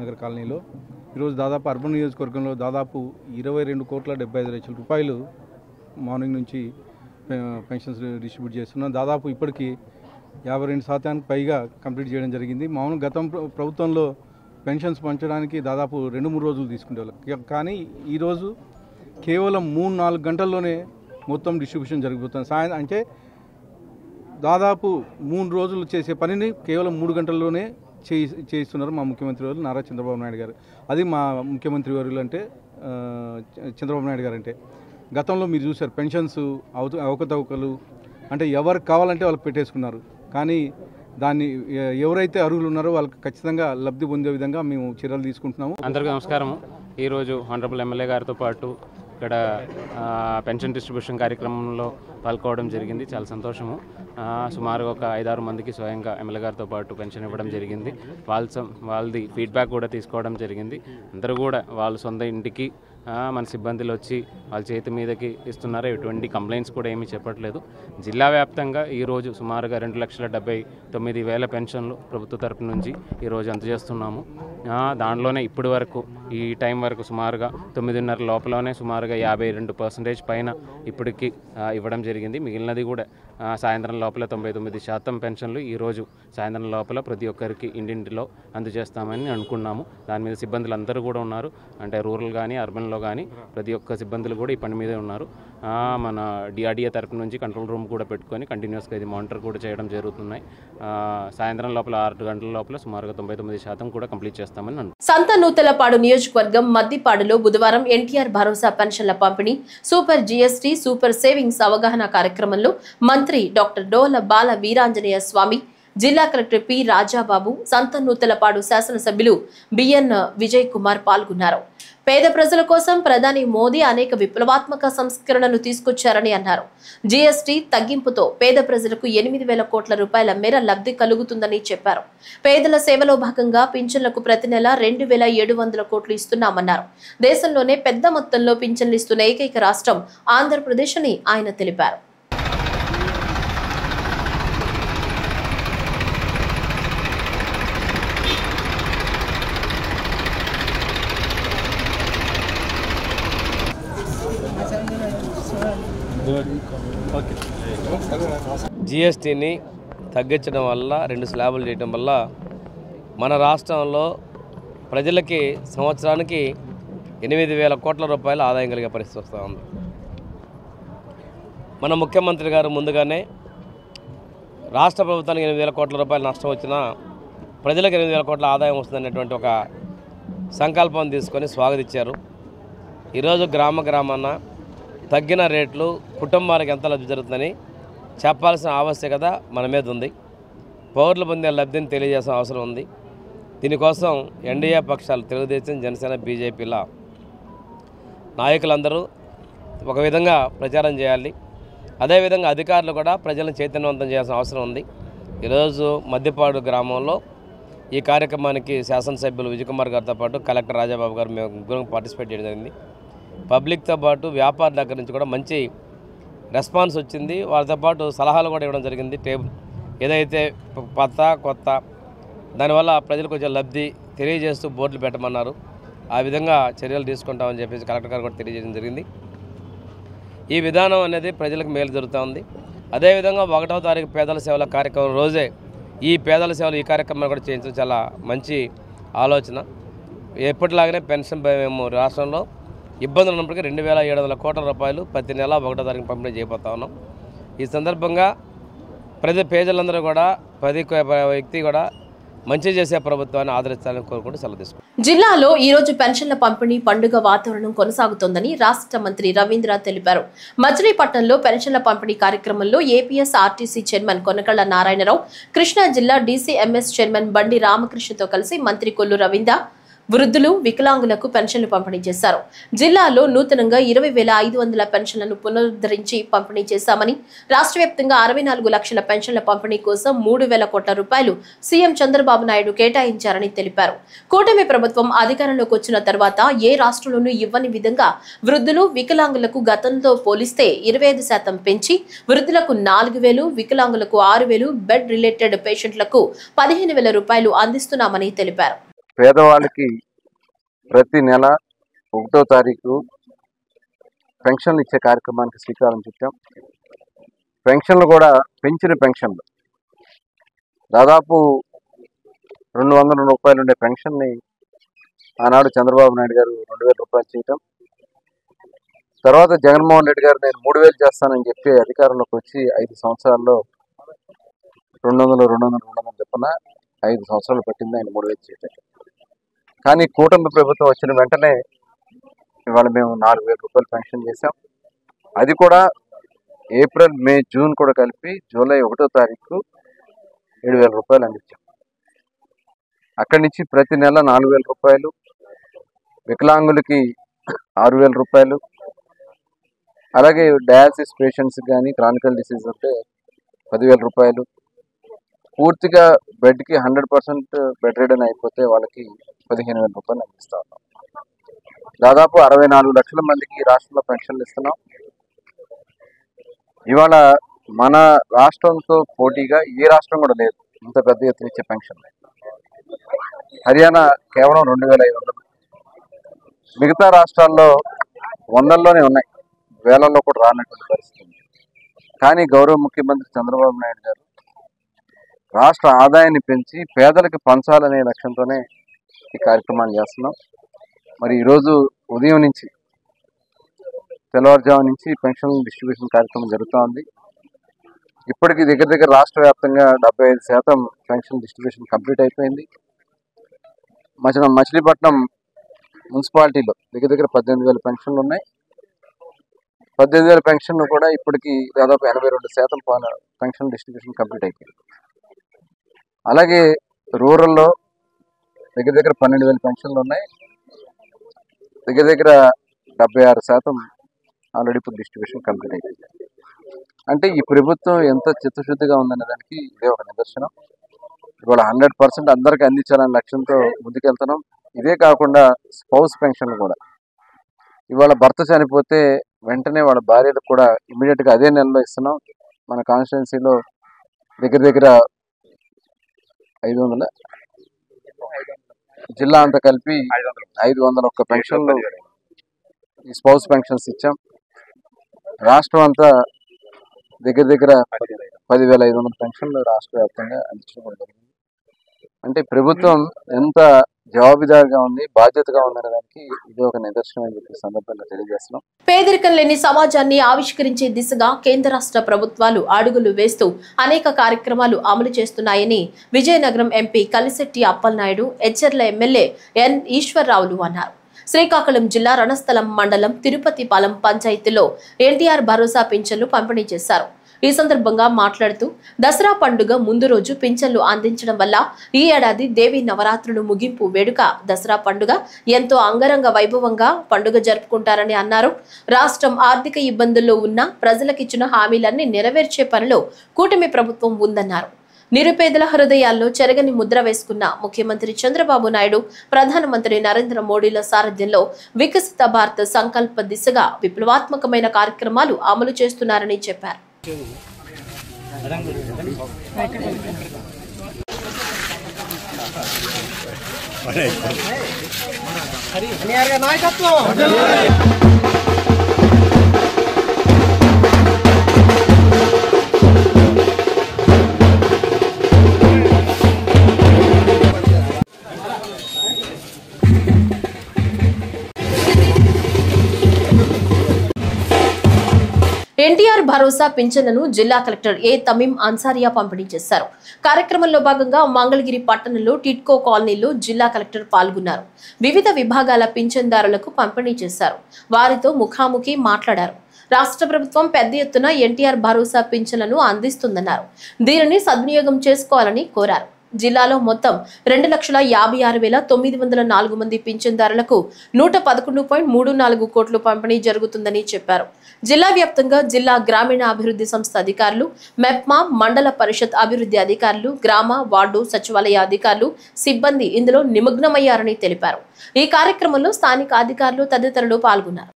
Speaker 10: నగర్ కాలనీలో. ఈరోజు దాదాపు అర్బన్ నియోజకవర్గంలో దాదాపు 22,75 లక్షల రూపాయలు మార్నింగ్ నుంచి పెన్షన్స్ డిస్ట్రిబ్యూట్ చేస్తున్నాం. దాదాపు ఇప్పటికీ 52% పైగా కంప్లీట్ చేయడం జరిగింది. మామూలు గతం ప్రభుత్వంలో పెన్షన్స్ పంచడానికి దాదాపు 2-3 రోజులు తీసుకునేవాళ్ళం. కానీ ఈరోజు కేవలం 3-4 గంటల్లోనే మొత్తం డిస్ట్రిబ్యూషన్ జరిగిపోతుంది. అంటే దాదాపు 3 రోజులు చేసే పనిని కేవలం 3 గంటల్లోనే చేయిస్తున్నారు మా ముఖ్యమంత్రి వారు నారా చంద్రబాబు నాయుడు గారు. అది మా ముఖ్యమంత్రి వారు అంటే చంద్రబాబు నాయుడు గారు. అంటే గతంలో మీరు చూశారు పెన్షన్స్ అవకతవకలు అంటే ఎవరికి కావాలంటే వాళ్ళకి పెట్టేసుకున్నారు. కానీ దాన్ని ఎవరైతే అర్హులు ఉన్నారో వాళ్ళకి ఖచ్చితంగా లబ్ధి పొందే విధంగా మేము చర్యలు తీసుకుంటున్నాము.
Speaker 11: అందరికీ నమస్కారం. ఈరోజు హానరబుల్ ఎమ్మెల్యే గారితో పాటు ఇక్కడ పెన్షన్ డిస్ట్రిబ్యూషన్ కార్యక్రమంలో పాల్గొనడం జరిగింది. చాలా సంతోషము. సుమారుగా ఒక 5-6 మందికి స్వయంగా ఎమ్మెల్యే గారితో పాటు పెన్షన్ ఇవ్వడం జరిగింది. వాళ్ళది ఫీడ్బ్యాక్ కూడా తీసుకోవడం జరిగింది. అందరూ కూడా వాళ్ళ సొంత ఇంటికి మన సిబ్బందులు వచ్చి వాళ్ళ చేతి మీదకి ఇస్తున్నారు. ఎటువంటి కంప్లైంట్స్ కూడా ఏమీ చెప్పట్లేదు. జిల్లా వ్యాప్తంగా ఈరోజు సుమారుగా 2,79,000 పెన్షన్లు ప్రభుత్వ తరపు నుంచి ఈరోజు అందజేస్తున్నాము. దానిలోనే ఇప్పటి వరకు ఈ టైం వరకు సుమారుగా 9:30 లోపలనే సుమారుగా 52% పైన ఇప్పటికి ఇవ్వడం జరిగింది. మిగిలినది కూడా సాయంత్రం లోపల 99% పెన్షన్లు ఈరోజు సాయంత్రం లోపల ప్రతి ఒక్కరికి ఇంటింటిలో అందజేస్తామని అనుకున్నాము. దాని మీద సిబ్బందులు అందరూ కూడా ఉన్నారు. అంటే రూరల్ కానీ అర్బన్లో కానీ ప్రతి ఒక్క సిబ్బందులు కూడా ఈ పని మీదే ఉన్నారు. మన డిఆర్డీఏ తరపు నుంచి కంట్రోల్ రూమ్ కూడా పెట్టుకొని కంటిన్యూస్గా ఇది మానిటర్ కూడా చేయడం జరుగుతున్నాయి. సాయంత్రం లోపల 6 గంటల లోపల సుమారుగా 99% కూడా కంప్లీట్ చేస్తామని అనుకుంటున్నాను.
Speaker 1: సంత నూతలపాడు నియోజకవర్గం మద్దిపాడులో బుధవారం ఎన్టీఆర్ భరోసా పెన్షన్ల పంపిణీ, సూపర్ జీఎస్టీ, సూపర్ సేవింగ్స్ అవగాహన కార్యక్రమంలో మంత్రి డాక్టర్ డోల బాల వీరాంజనేయ స్వామి, జిల్లా కలెక్టర్ పి రాజాబాబు, సంతనూతలపాడు శాసనసభ్యులు బిఎన్ విజయ్ కుమార్ పాల్గొన్నారు. పేద ప్రజల కోసం ప్రధాని మోదీ అనేక విప్లవాత్మక సంస్కరణలు తీసుకొచ్చారని అన్నారు. జీఎస్టీ తగ్గింపుతో పేద ప్రజలకు 8,000 కోట్ల రూపాయల మేర లబ్ధి కలుగుతుందని చెప్పారు. పేదల సేవలో భాగంగా పింఛన్లకు ప్రతి నెల 2,700 కోట్లు ఇస్తున్నామన్నారు. దేశంలోనే పెద్ద మొత్తంలో పింఛన్లు ఇస్తున్న ఏకైక రాష్ట్రం ఆంధ్రప్రదేశ్ అని ఆయన తెలిపారు.
Speaker 12: జిఎస్టీని తగ్గించడం వల్ల 2 స్లాబులు చేయడం వల్ల మన రాష్ట్రంలో ప్రజలకి సంవత్సరానికి 8,000 కోట్ల రూపాయల ఆదాయం కలిగే పరిస్థితి వస్తూ ఉంది. మన ముఖ్యమంత్రి గారు ముందుగానే రాష్ట్ర ప్రభుత్వానికి 8,000 కోట్ల రూపాయల నష్టం వచ్చినా ప్రజలకు 8,000 కోట్ల ఆదాయం వస్తుందనేటువంటి ఒక సంకల్పం తీసుకొని స్వాగతించారు. ఈరోజు గ్రామాన తగ్గిన రేట్లు కుటుంబానికి ఎంత లబ్ధి జరుగుతుందని చెప్పాల్సిన ఆవశ్యకత మన మీద ఉంది. పౌరులు పొందే లబ్ధిని తెలియజేసిన అవసరం ఉంది. దీనికోసం ఎన్డీఏ పక్షాలు తెలుగుదేశం, జనసేన, బీజేపీల నాయకులందరూ ఒక విధంగా ప్రచారం చేయాలి. అదేవిధంగా అధికారులు కూడా ప్రజలను చైతన్యవంతం చేయాల్సిన అవసరం ఉంది. ఈరోజు మద్దిపాడు గ్రామంలో ఈ కార్యక్రమానికి శాసనసభ్యులు విజయ్ కుమార్ గారితో పాటు కలెక్టర్ రాజాబాబు గారు మేము ముగ్గురం పార్టిసిపేట్ చేయడం జరిగింది. పబ్లిక్తో పాటు వ్యాపారుల దగ్గర నుంచి కూడా మంచి రెస్పాన్స్ వచ్చింది. వాళ్ళతో పాటు సలహాలు కూడా ఇవ్వడం జరిగింది. టేబుల్ ఏదైతే కొత్త దానివల్ల ప్రజలకు కొంచెం లబ్ధి తెలియజేస్తూ బోర్డులు పెట్టమన్నారు. ఆ విధంగా చర్యలు తీసుకుంటామని చెప్పేసి కలెక్టర్ గారు కూడా తెలియజేయడం జరిగింది. ఈ విధానం అనేది ప్రజలకు మేలు జరుగుతూ ఉంది. అదేవిధంగా 1వ తారీఖు పేదల సేవల కార్యక్రమం రోజే ఈ పేదల సేవలు ఈ కార్యక్రమాన్ని కూడా చేయించడం చాలా మంచి ఆలోచన. ఎప్పటిలాగానే పెన్షన్ మేము రాష్ట్రంలో ఇబ్బందులు ఉన్నప్పటికీ 2,700 కోట్ల రూపాయలు ప్రతి నెల 1వ తారీఖు పంపిణీ చేయబోతా ఉన్నాం. ఈ సందర్భంగా పేదలందరూ కూడా ప్రతి వ్యక్తి కూడా మంచి చేసే ప్రభుత్వాన్ని ఆదరించాలని కోరుకుంటూ సెలవు తీసుకుంటాం.
Speaker 1: జిల్లాలో ఈ రోజు పెన్షన్ల పంపిణీ పండుగ వాతావరణం కొనసాగుతోందని రాష్ట్ర మంత్రి రవీంద్ర తెలిపారు. మచిలీపట్నంలో పెన్షన్ల పంపిణీ కార్యక్రమంలో APS RTC chairman Konakalla Narayanarao, Krishna జిల్లా డీసీఎంఎస్ చైర్మన్ బండి రామకృష్ణతో కలిసి మంత్రి కొల్లు రవీంద్ర వృద్ధులు, వికలాంగులకు పెన్షన్లు పంపిణీ చేశారు. జిల్లాలో నూతనంగా 20,500 పెన్షన్లను పునరుద్ధరించి పంపిణీ చేశామని, రాష్ట్ర వ్యాప్తంగా 64 లక్షల పెన్షన్ల పంపిణీ కోసం 3,000 కోట్ల రూపాయలు సీఎం చంద్రబాబు నాయుడు కేటాయించారని తెలిపారు. కూటమి ప్రభుత్వం అధికారంలోకి వచ్చిన తర్వాత ఏ రాష్ట్రంలోనూ ఇవ్వని విధంగా వృద్ధులు, వికలాంగులకు గతంతో పోలిస్తే 25% పెంచి వృద్ధులకు 4,000, వికలాంగులకు 6,000, బెడ్ రిలేటెడ్ పేషెంట్లకు 15,000 రూపాయలు అందిస్తున్నామని తెలిపారు.
Speaker 13: పేదవాళ్ళకి ప్రతి నెల 1వ తారీఖు పెన్షన్లు ఇచ్చే కార్యక్రమానికి శ్రీకారం చుట్టాం. పెన్షన్లు కూడా పెంచిన పెన్షన్లు దాదాపు 200 రూపాయలు ఉండే పెన్షన్ని ఆనాడు చంద్రబాబు నాయుడు గారు 2,000 రూపాయలు చేయటం, తర్వాత జగన్మోహన్ రెడ్డి గారు నేను 3,000 చేస్తానని చెప్పి అధికారంలోకి వచ్చి 5 సంవత్సరాల్లో 200 చెప్పిన 5 సంవత్సరాలు పట్టింది ఆయన 3,000 చేయటం. కానీ కూటమి ప్రభుత్వం వచ్చిన వెంటనే ఇవాళ మేము 4,000 రూపాయలు పెన్షన్ చేశాం. అది కూడా ఏప్రిల్, మే, జూన్ కూడా కలిపి జూలై 1వ తారీఖు 7,000 రూపాయలు అందించాం. అక్కడి నుంచి ప్రతి నెల 4,000 రూపాయలు, వికలాంగులకి 6,000 రూపాయలు, అలాగే డయాలసిస్ పేషెంట్స్ కానీ క్రానికల్ డిసీజ్ ఉంటే 10,000 రూపాయలు, పూర్తిగా బెడ్కి 100% బెడ్ రిడన్ అయిపోతే వాళ్ళకి 15,000 రూపాయలు అందిస్తా ఉన్నాం. దాదాపు 64 లక్షల మందికి రాష్ట్రంలో పెన్షన్లు ఇస్తున్నాం. ఇవాళ మన రాష్ట్రంతో పోటీగా ఏ రాష్ట్రం కూడా లేదు ఇంత పెద్ద ఎత్తున ఇచ్చే పెన్షన్. హర్యానా కేవలం 2,500. మిగతా రాష్ట్రాల్లో వందల్లోనే ఉన్నాయి, వేలల్లో కూడా రానటువంటి పరిస్థితి ఉంది. కానీ గౌరవ ముఖ్యమంత్రి చంద్రబాబు నాయుడు గారు రాష్ట్ర ఆదాయాన్ని పెంచి పేదలకు పంచాలనే లక్ష్యంతోనే ఈ కార్యక్రమాన్ని చేస్తున్నాం. మరి ఈరోజు ఉదయం నుంచి తెల్లవారుజాము నుంచి పెన్షన్ డిస్ట్రిబ్యూషన్ కార్యక్రమం జరుగుతూ ఉంది. ఇప్పటికీ దగ్గర రాష్ట్ర వ్యాప్తంగా 75% పెన్షన్ డిస్ట్రిబ్యూషన్ కంప్లీట్ అయిపోయింది. మచిలీపట్నం మున్సిపాలిటీలో దగ్గర 18,000 పెన్షన్లు ఉన్నాయి. 18,000 పెన్షన్లు కూడా ఇప్పటికీ దాదాపు 82% పెన్షన్ డిస్ట్రిబ్యూషన్ కంప్లీట్ అయిపోయింది. అలాగే రూరల్లో దగ్గర దగ్గర 12,000 పెన్షన్లు ఉన్నాయి. దగ్గర దగ్గర 76% ఆల్రెడీ ఇప్పుడు డిస్ట్రిబ్యూషన్ కంప్లీట్ అయిపోయింది. అంటే ఈ ప్రభుత్వం ఎంత చిత్తశుద్ధిగా ఉందనే దానికి ఇదే ఒక నిదర్శనం. ఇవాళ 100% అందరికీ అందించాలనే లక్ష్యంతో ముందుకెళ్తున్నాం. ఇదే కాకుండా స్పౌస్ పెన్షన్లు కూడా ఇవాళ భర్త చనిపోతే వెంటనే వాళ్ళ భార్యలకు కూడా ఇమీడియట్గా అదే నెలలో ఇస్తున్నాం. మన కాన్స్టిట్యున్సీలో దగ్గర దగ్గర 500 జిల్లా అంతా కలిపి 501 పెన్షన్లు ఈ స్పౌస్ పెన్షన్స్ ఇచ్చాం. రాష్ట్రం అంతా దగ్గర దగ్గర 10,500 పెన్షన్లు రాష్ట్ర వ్యాప్తంగా అందించడం జరిగింది. అంటే ప్రభుత్వం ఎంత జవాబుదారీగా ఉంది, బాధ్యతగా ఉందనే దానికి ఇది ఒక నిదర్శనం అని చెప్పి సందర్భంగా తెలియజేస్తున్నాం.
Speaker 1: పేదరికం లేని సమాజాన్ని ఆవిష్కరించే దిశగా కేంద్ర రాష్ట్ర ప్రభుత్వాలు అడుగులు వేస్తూ అనేక కార్యక్రమాలు అమలు చేస్తున్నాయని Vizianagaram MP Kalisetti Appalanaidu, Etcherla MLA N ఈశ్వర్రావులు అన్నారు. శ్రీకాకుళం జిల్లా రణస్థలం మండలం తిరుపతిపాలెం పంచాయతీలో ఎన్టీఆర్ భరోసా పింఛన్లు పంపిణీ చేశారు. ఈ సందర్భంగా మాట్లాడుతూ దసరా పండుగ ముందు రోజు పింఛన్లు అందించడం వల్ల ఈ ఏడాది దేవి నవరాత్రులు ముగింపు వేడుక దసరా పండుగ ఎంతో అంగరంగ వైభవంగా పండుగ జరుపుకుంటారని అన్నారు. రాష్ట్రం ఆర్థిక ఇబ్బందుల్లో ఉన్న ప్రజలకిచ్చిన హామీలన్నీ నెరవేర్చే పనిలో కూటమి ప్రభుత్వం ఉందన్నారు. నిరుపేదల హృదయాల్లో చెరగని ముద్ర వేసుకున్న ముఖ్యమంత్రి చంద్రబాబు నాయుడు, ప్రధానమంత్రి నరేంద్ర మోడీల సారథ్యంలో వికసిత భారత్ సంకల్ప దిశగా విప్లవాత్మకమైన కార్యక్రమాలు అమలు చేస్తున్నారని చెప్పారు. ఎన్టీఆర్ భరోసా పింఛన్లను జిల్లా కలెక్టర్ ఏ తమీం అన్సారియా పంపిణీ చేశారు. కార్యక్రమంలో భాగంగా మంగళగిరి పట్టణంలో టిట్కో కాలనీలో జిల్లా కలెక్టర్ పాల్గొన్నారు. వివిధ విభాగాల పింఛన్దారులకు పంపిణీ చేశారు. వారితో ముఖాముఖి మాట్లాడారు. రాష్ట్ర ప్రభుత్వం పెద్ద ఎత్తున ఎన్టీఆర్ భరోసా పింఛన్లను అందిస్తుందన్నారు. దీనిని సద్వినియోగం చేసుకోవాలని కోరారు. జిల్లాలో మొత్తం 2,56,904 మంది పింఛన్దారులకు 111.34 కోట్లు పంపిణీ జరుగుతుందని చెప్పారు. జిల్లా వ్యాప్తంగా జిల్లా గ్రామీణ అభివృద్ధి సంస్థ అధికారులు, మెప్మా, మండల పరిషత్ అభివృద్ధి అధికారులు, గ్రామ వార్డు సచివాలయ అధికారులు, సిబ్బంది ఇందులో నిమగ్నమయ్యారని తెలిపారు. ఈ కార్యక్రమంలో స్థానిక అధికారులు తదితరులు పాల్గొన్నారు.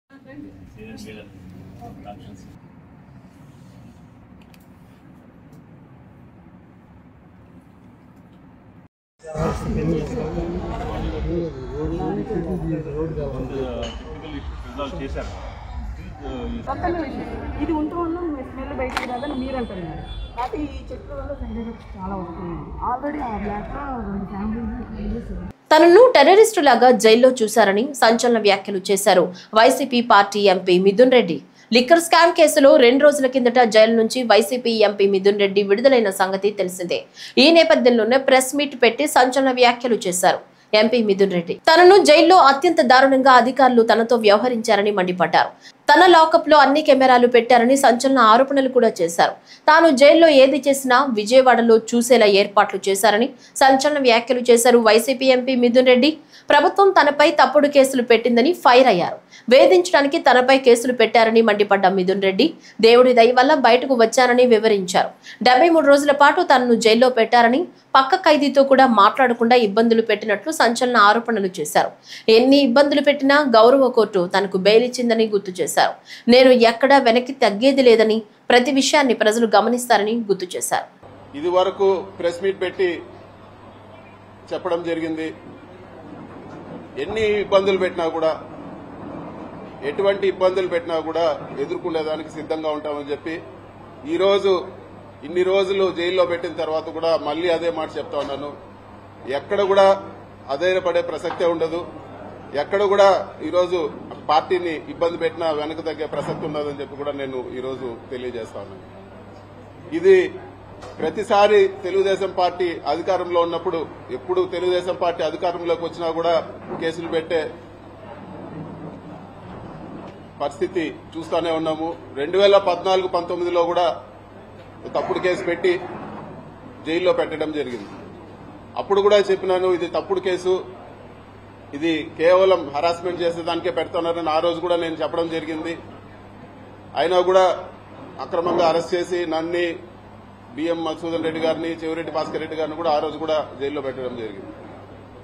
Speaker 14: ఇది ఉంటున్న స్మెల్ బయటకు రాదని మీరు అంటున్నారు. కాబట్టి ఈ చెట్ల వల్ల సైడ్ ఎఫెక్ట్స్ చాలా వస్తున్నాయి. ఆల్రెడీ ఆ బ్లాక్ లో 2 ఫ్యామిలీస్
Speaker 1: తనను టెర్రరిస్టు లాగా జైల్లో చూశారని సంచలన వ్యాఖ్యలు చేశారు YCP party MP Mithun Reddy. Liquor scam కేసులో 2 రోజుల కిందట జైలు నుంచి వైసీపీ ఎంపీ మిథున్ రెడ్డి విడుదలైన సంగతి తెలిసిందే. ఈ నేపథ్యంలోనే ప్రెస్ మీట్ పెట్టి సంచలన వ్యాఖ్యలు చేశారు ఎంపీ మిథున్ రెడ్డి. తనను జైల్లో అత్యంత దారుణంగా అధికారులు తనతో వ్యవహరించారని మండిపడ్డారు. తన లాకప్ లో అన్ని కెమెరాలు పెట్టారని సంచలన ఆరోపణలు కూడా చేశారు. తాను జైల్లో ఏది చేసినా విజయవాడలో చూసేలా ఏర్పాట్లు చేశారని సంచలన వ్యాఖ్యలు చేశారు వైసీపీ ఎంపీ మిథున్ రెడ్డి. ప్రభుత్వం తనపై తప్పుడు కేసులు పెట్టిందని ఫైర్ అయ్యారు. వేధించడానికి తనపై కేసులు పెట్టారని మండిపడ్డ మిథున్ రెడ్డి దేవుడి దయ వల్ల బయటకు వచ్చారని వివరించారు. 73 రోజుల పాటు తనను జైల్లో పెట్టారని, పక్క ఖైదీతో కూడా మాట్లాడకుండా ఇబ్బందులు పెట్టినట్లు సంచలన ఆరోపణలు చేశారు. ఎన్ని ఇబ్బందులు పెట్టినా గౌరవ కోర్టు తనకు బెయిల్ ఇచ్చిందని గుర్తు చేశారు. నేను ఎక్కడా వెనక్కి తగ్గేది లేదని, ప్రతి విషయాన్ని ప్రజలు గమనిస్తారని గుర్తు చేశారు.
Speaker 15: ఇది వరకు ప్రెస్ మీట్ పెట్టి చెప్పడం జరిగింది. ఎన్ని ఇబ్బందులు పెట్టినా కూడా, ఎటువంటి ఇబ్బందులు పెట్టినా కూడా ఎదుర్కొనేదానికి సిద్ధంగా ఉంటామని చెప్పి ఈరోజు ఇన్ని రోజులు జైల్లో పెట్టిన తర్వాత కూడా మళ్ళీ అదే మాట చెప్తా ఉన్నాను. ఎక్కడ కూడా అధైర్యపడే ప్రసక్తే ఉండదు. ఎక్కడ కూడా ఈరోజు పార్టీని ఇబ్బంది పెట్టినా వెనక తగ్గే ప్రసక్తి ఉండదని చెప్పి కూడా నేను ఈరోజు తెలియజేస్తా ఉన్నాను. ఇది ప్రతిసారి తెలుగుదేశం పార్టీ అధికారంలో ఉన్నప్పుడు, ఎప్పుడు తెలుగుదేశం పార్టీ అధికారంలోకి వచ్చినా కూడా కేసులు పెట్టే పరిస్థితి చూస్తూనే ఉన్నాము. 2014-19లో కూడా తప్పుడు కేసు పెట్టి జైల్లో పెట్టడం జరిగింది. అప్పుడు కూడా చెప్పినాను, ఇది తప్పుడు కేసు, ఇది కేవలం హరాస్మెంట్ చేసేదానికే పెడుతున్నారని ఆ రోజు కూడా నేను చెప్పడం జరిగింది. అయినా కూడా అక్రమంగా అరెస్ట్ చేసి నన్ను, బిఎం మధుసూదన్ రెడ్డి గారిని, చెవిరెడ్డి భాస్కర్ రెడ్డి గారిని కూడా ఆ రోజు కూడా జైల్లో పెట్టడం జరిగింది.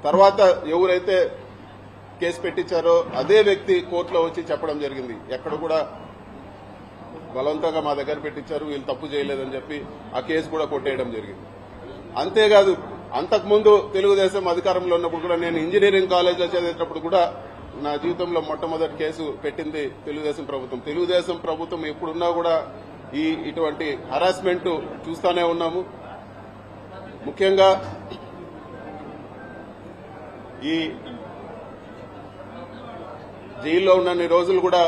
Speaker 15: తర్వాత ఎవరైతే కేసు పెట్టించారో అదే వ్యక్తి కోర్టులో వచ్చి చెప్పడం జరిగింది, ఎక్కడ కూడా బలవంతంగా మా దగ్గర పెట్టించారు, వీళ్ళు తప్పు చేయలేదని చెప్పి ఆ కేసు కూడా కొట్టేయడం జరిగింది. అంతేకాదు, అంతకుముందు తెలుగుదేశం అధికారంలో ఉన్నప్పుడు కూడా నేను ఇంజనీరింగ్ కాలేజ్లో చదివేటప్పుడు కూడా నా జీవితంలో మొట్టమొదటి కేసు పెట్టింది తెలుగుదేశం ప్రభుత్వం. తెలుగుదేశం ప్రభుత్వం ఎప్పుడున్నా కూడా ఇటువంటి హరాస్మెంట్ చూస్తూనే ఉన్నాము. ముఖ్యంగా ఈ జైల్లో ఉన్నన్ని రోజులు కూడా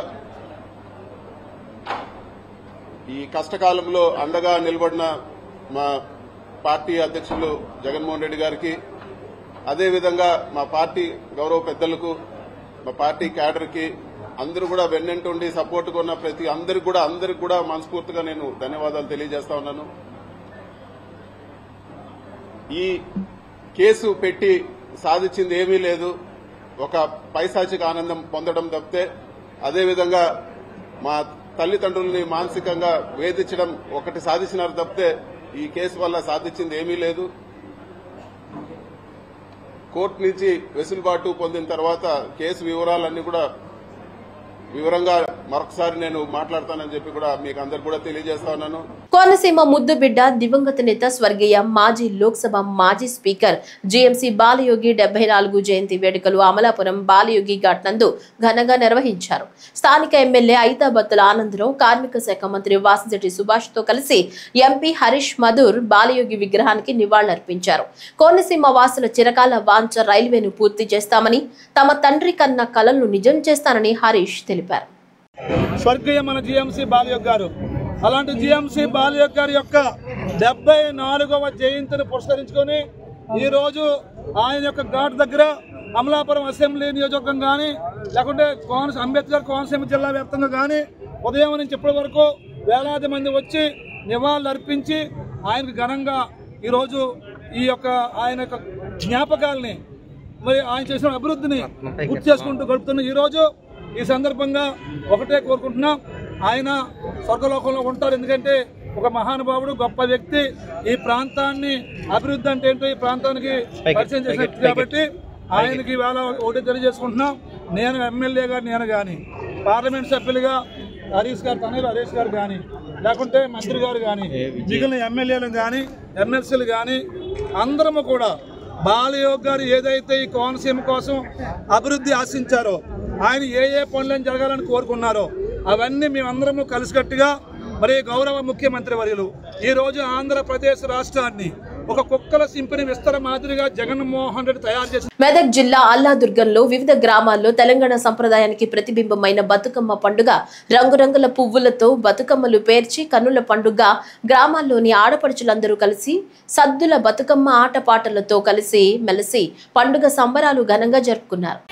Speaker 15: ఈ కష్టకాలంలో అండగా నిలబడిన మా పార్టీ అధ్యక్షులు జగన్మోహన్ రెడ్డి గారికి, అదేవిధంగా మా పార్టీ గౌరవ పెద్దలకు, మా పార్టీ క్యాడర్కి అందరూ కూడా వెన్నంటుండి సపోర్ట్గా ఉన్న ప్రతి అందరికి కూడా మనస్ఫూర్తిగా నేను ధన్యవాదాలు తెలియజేస్తా ఉన్నాను. ఈ కేసు పెట్టి సాధించింది ఏమీ లేదు, ఒక పైశాచిక ఆనందం పొందడం తప్పితే, అదేవిధంగా మా తల్లిదండ్రుల్ని మానసికంగా వేధించడం ఒకటి సాధించినారు తప్పితే ఈ కేసు వల్ల సాధించింది ఏమీ లేదు. కోర్టు నుంచి వెసులుబాటు పొందిన తర్వాత కేసు వివరాలన్నీ కూడా వివరంగా మరొకసారి నేను మాట్లాడతానని చెప్పి కూడా మీకు అందరు కూడా తెలియజేస్తా ఉన్నాను.
Speaker 1: కోనసీమ ముద్దు బిడ్డ దివంగత నేత స్వర్గీయ మాజీ లోక్సభ మాజీ స్పీకర్ జీఎంసీ బాలయోగి 74 జయంతి వేడుకలు అమలాపురం బాలయోగి ఘాట్ నందు ఘనంగా నిర్వహించారు. స్థానిక ఎమ్మెల్యే ఐతాబత్తుల ఆనందరావు, కార్మిక శాఖ మంత్రి వాసిరెడ్డి సుభాష్ తో కలిసి ఎంపీ హరీష్ మధుర్ బాలయోగి విగ్రహానికి నివాళులర్పించారు. కోనసీమ వాసుల చిరకాల వాంఛ రైల్వేను పూర్తి చేస్తామని, తమ తండ్రి కన్న కలలను నిజం చేస్తానని హరీష్ తెలిపారు.
Speaker 16: స్వర్గీయ మన జీఎంసీ బాలయోగి గారు, అలాంటి జీఎంసీ బాలయోగి గారి యొక్క 74వ జయంతిని పురస్కరించుకొని ఈరోజు ఆయన యొక్క ఘాట్ దగ్గర అమలాపురం అసెంబ్లీ నియోజకవర్గం కానీ, లేకుంటే అంబేద్కర్ కోనసీమ జిల్లా వ్యాప్తంగా కానీ ఉదయం నుంచి ఇప్పటి వరకు వేలాది మంది వచ్చి నివాళులు అర్పించి ఆయనకు ఘనంగా ఈరోజు ఈ యొక్క ఆయన యొక్క జ్ఞాపకాలని, మరి ఆయన చేసిన అభివృద్ధిని గుర్తు చేసుకుంటూ గడుపుతున్న ఈరోజు ఈ సందర్భంగా ఒకటే కోరుకుంటున్నాం, ఆయన స్వర్గలోకంలో ఉంటారు. ఎందుకంటే ఒక మహానుభావుడు, గొప్ప వ్యక్తి, ఈ ప్రాంతాన్ని అభివృద్ధి అంటే ఏంటో ఈ ప్రాంతానికి పరిచయం చేసిన వ్యక్తి కాబట్టి ఆయనకి వేళ ఒకటి తెలియజేసుకుంటున్నాం. నేను ఎమ్మెల్యేగా నేను కానీ, పార్లమెంట్ సభ్యులుగా హరీష్ గారు, తనయులు హరీష్ గారు కానీ, లేకుంటే మంత్రి గారు కానీ, మిగిలిన ఎమ్మెల్యేలు కానీ, ఎమ్మెల్సీలు కానీ అందరము కూడా బాలయోగి గారు ఏదైతే ఈ కోనసీమ కోసం అభివృద్ధి ఆశించారో, ఆయన ఏ పనులను జరగాలని కోరుకున్నారో అవన్నీ మేమందరము కలిసికట్టుగా, మరి గౌరవ ముఖ్యమంత్రి వర్యులు ఈరోజు ఆంధ్రప్రదేశ్ రాష్ట్రాన్ని ఒక కుక్కల సింపిని విస్తర మాదిరిగా జగన్మోహన్ రెడ్డి తయారు చేసి
Speaker 1: మెదక్ జిల్లా అల్లాదుర్గంలో వివిధ గ్రామాల్లో తెలంగాణ సంప్రదాయానికి ప్రతిబింబమైన బతుకమ్మ పండుగ రంగురంగుల పువ్వులతో బతుకమ్మలు పేర్చి కన్నుల పండుగ గ్రామాల్లోని ఆడపడుచులందరూ కలిసి సద్దుల బతుకమ్మ ఆటపాటలతో కలిసి మెలిసి పండుగ సంబరాలు ఘనంగా జరుపుకున్నారు.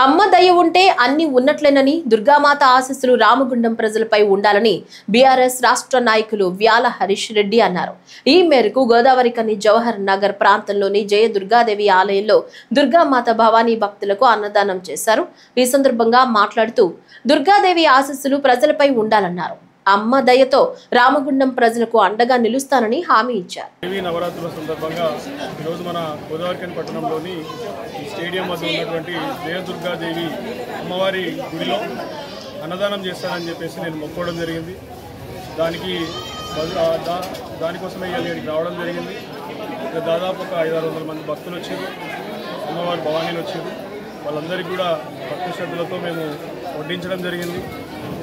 Speaker 1: అమ్మ దయ ఉంటే అన్ని ఉన్నట్లేనని, దుర్గామాత ఆశీస్సులు రామగుండం ప్రజలపై ఉండాలని బీఆర్ఎస్ రాష్ట్ర నాయకులు వ్యాల హరీష్ రెడ్డి అన్నారు. ఈ మేరకు గోదావరి కని జవహర్ నగర్ ప్రాంతంలోని జయ దుర్గాదేవి ఆలయంలో దుర్గామాత భవానీ భక్తులకు అన్నదానం చేశారు. ఈ సందర్భంగా మాట్లాడుతూ దుర్గాదేవి ఆశీస్సులు ప్రజలపై ఉండాలన్నారు. అమ్మ దయతో రామగుండం ప్రజలకు అండగా నిలుస్తానని హామీ ఇచ్చారు.
Speaker 17: దేవి నవరాత్రుల సందర్భంగా ఈరోజు మన గోదావరిఖని పట్టణంలోని స్టేడియం వద్ద ఉన్నటువంటి జయదుర్గాదేవి అమ్మవారి గుడిలో అన్నదానం చేస్తానని చెప్పేసి నేను మొక్కుకోవడం జరిగింది. దానికోసమే ఇక్కడికి రావడం జరిగింది. దాదాపు ఒక 500-600 మంది భక్తులు వచ్చారు, అమ్మవారి భవానీలు వచ్చారు. వాళ్ళందరికీ కూడా భక్తి శ్రద్ధలతో మేము వడ్డించడం జరిగింది.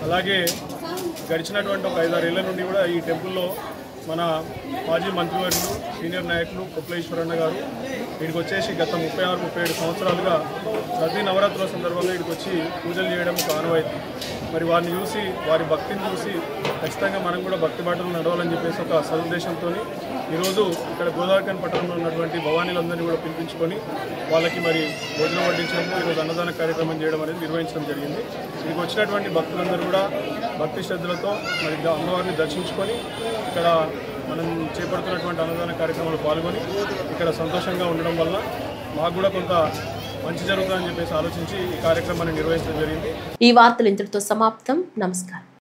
Speaker 17: అలాగే గడిచినటువంటి ఒక 5-6 ఏళ్ల నుండి కూడా ఈ టెంపుల్లో మన మాజీ మంత్రివర్యులు సీనియర్ నాయకులు కొప్పలేశ్వరన్న గారు వీడికి వచ్చేసి గత 36-37 సంవత్సరాలుగా ప్రతి నవరాత్రుల సందర్భంగా వీడికి వచ్చి పూజలు చేయడం ఆనవాయితీ. మరి వారిని చూసి వారి భక్తిని చూసి ఖచ్చితంగా మనం కూడా భక్తి బాటలు నడవాలని చెప్పేసి ఒక సదుద్దేశంతో ఈరోజు ఇక్కడ గోదావరిఖని పట్టణంలో ఉన్నటువంటి భవానీలందరినీ కూడా పిలిపించుకొని వాళ్ళకి మరి భోజనం వడ్డించడం, ఈరోజు అన్నదాన కార్యక్రమం చేయడం అనేది నిర్వహించడం జరిగింది. ఇక్కడికి వచ్చినటువంటి భక్తులందరూ కూడా భక్తి శ్రద్ధలతో మరి అమ్మవారిని దర్శించుకొని ఇక్కడ మనం చేపడుతున్నటువంటి అన్నదాన కార్యక్రమంలో పాల్గొని ఇక్కడ సంతోషంగా ఉండడం వల్ల మాకు కూడా కొంత మంచి జరుగుతుందని చెప్పేసి ఆలోచించి ఈ కార్యక్రమాన్ని నిర్వహించడం జరిగింది.
Speaker 1: ఈ వార్తలు ఇంతటితో సమాప్తం. నమస్కారం.